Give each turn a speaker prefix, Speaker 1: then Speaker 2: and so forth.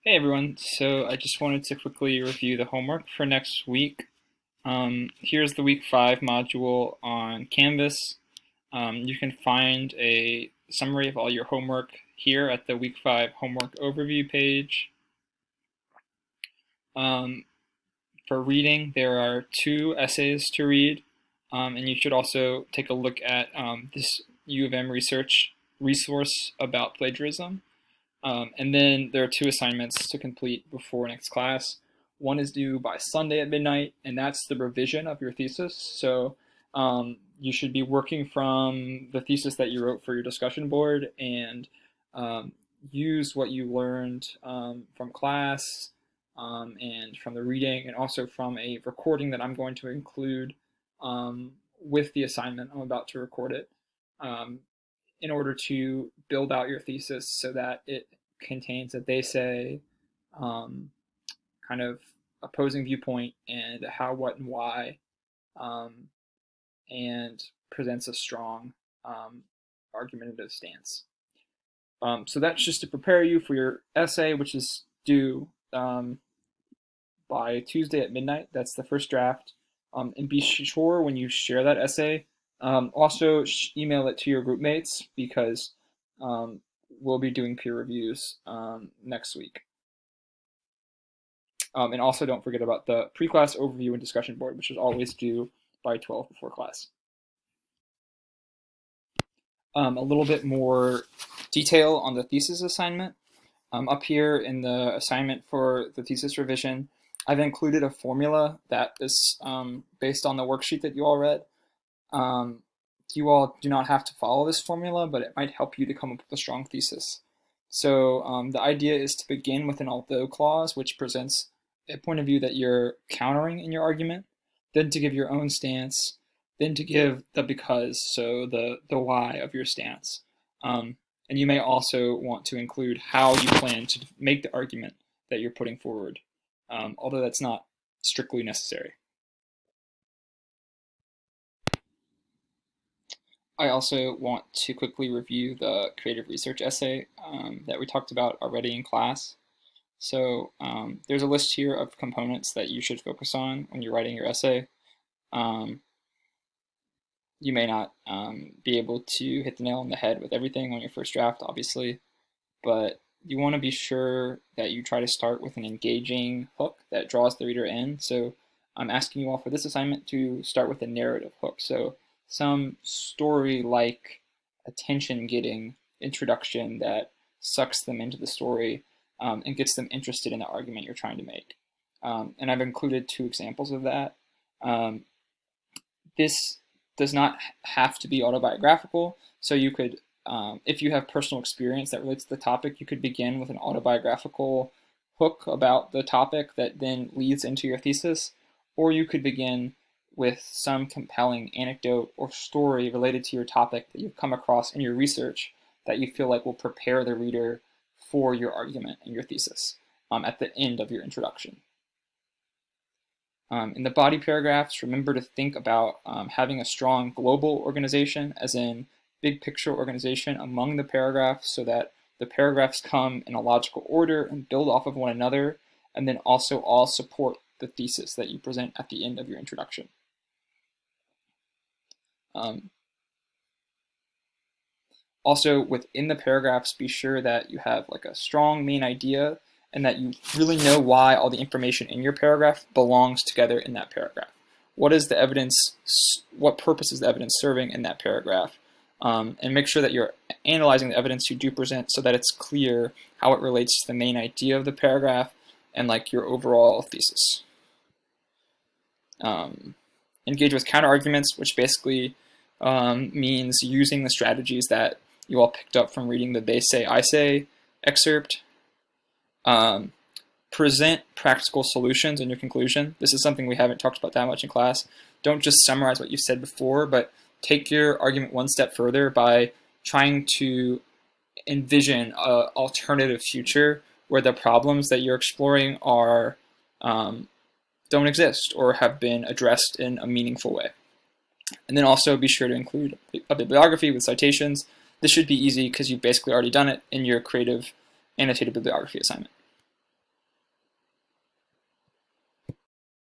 Speaker 1: Hey everyone, so I just wanted to quickly review the homework for next week. Here's the week 5 module on Canvas. You can find a summary of all your homework here at the week 5 homework overview page. For reading, there are 2 essays to read, and you should also take a look at this U of M research resource about plagiarism. And then there are 2 assignments to complete before next class. One is due by Sunday at midnight, and that's the revision of your thesis. So you should be working from the thesis that you wrote for your discussion board and use what you learned from class and from the reading, and also from a recording that I'm going to include with the assignment. I'm about to record it. In order to build out your thesis so that it contains a they say kind of opposing viewpoint and how, what, and why, and presents a strong argumentative stance. So that's just to prepare you for your essay, which is due by Tuesday at midnight. That's the first draft. And be sure when you share that essay, also email it to your group mates, because we'll be doing peer reviews next week. And also don't forget about the pre-class overview and discussion board, which is always due by 12 before class. A little bit more detail on the thesis assignment. Up here in the assignment for the thesis revision, I've included a formula that is based on the worksheet that you all read. You all do not have to follow this formula, but it might help you to come up with a strong thesis. So the idea is to begin with an although clause, which presents a point of view that you're countering in your argument, then to give your own stance, then to give the because, so the why of your stance. And you may also want to include how you plan to make the argument that you're putting forward, although that's not strictly necessary. I also want to quickly review the creative research essay that we talked about already in class. So there's a list here of components that you should focus on when you're writing your essay. You may not be able to hit the nail on the head with everything on your first draft, obviously, but you want to be sure that you try to start with an engaging hook that draws the reader in. So I'm asking you all for this assignment to start with a narrative hook. So some story-like attention-getting introduction that sucks them into the story and gets them interested in the argument you're trying to make. And I've included 2 examples of that. This does not have to be autobiographical, so you could, if you have personal experience that relates to the topic, you could begin with an autobiographical hook about the topic that then leads into your thesis, or you could begin with some compelling anecdote or story related to your topic that you've come across in your research that you feel like will prepare the reader for your argument and your thesis at the end of your introduction. In the body paragraphs, remember to think about having a strong global organization, as in big picture organization among the paragraphs, so that the paragraphs come in a logical order and build off of one another, and then also all support the thesis that you present at the end of your introduction. Also, within the paragraphs, be sure that you have like a strong main idea and that you really know why all the information in your paragraph belongs together in that paragraph. What is the evidence, what purpose is the evidence serving in that paragraph? And make sure that you're analyzing the evidence you do present so that it's clear how it relates to the main idea of the paragraph and like your overall thesis. Engage with counterarguments, which basically means using the strategies that you all picked up from reading the They Say, I Say excerpt. Present practical solutions in your conclusion. This is something we haven't talked about that much in class. Don't just summarize what you've said before, but take your argument one step further by trying to envision an alternative future where the problems that you're exploring are don't exist or have been addressed in a meaningful way. And then also be sure to include a bibliography with citations. This should be easy because you've basically already done it in your creative annotated bibliography assignment.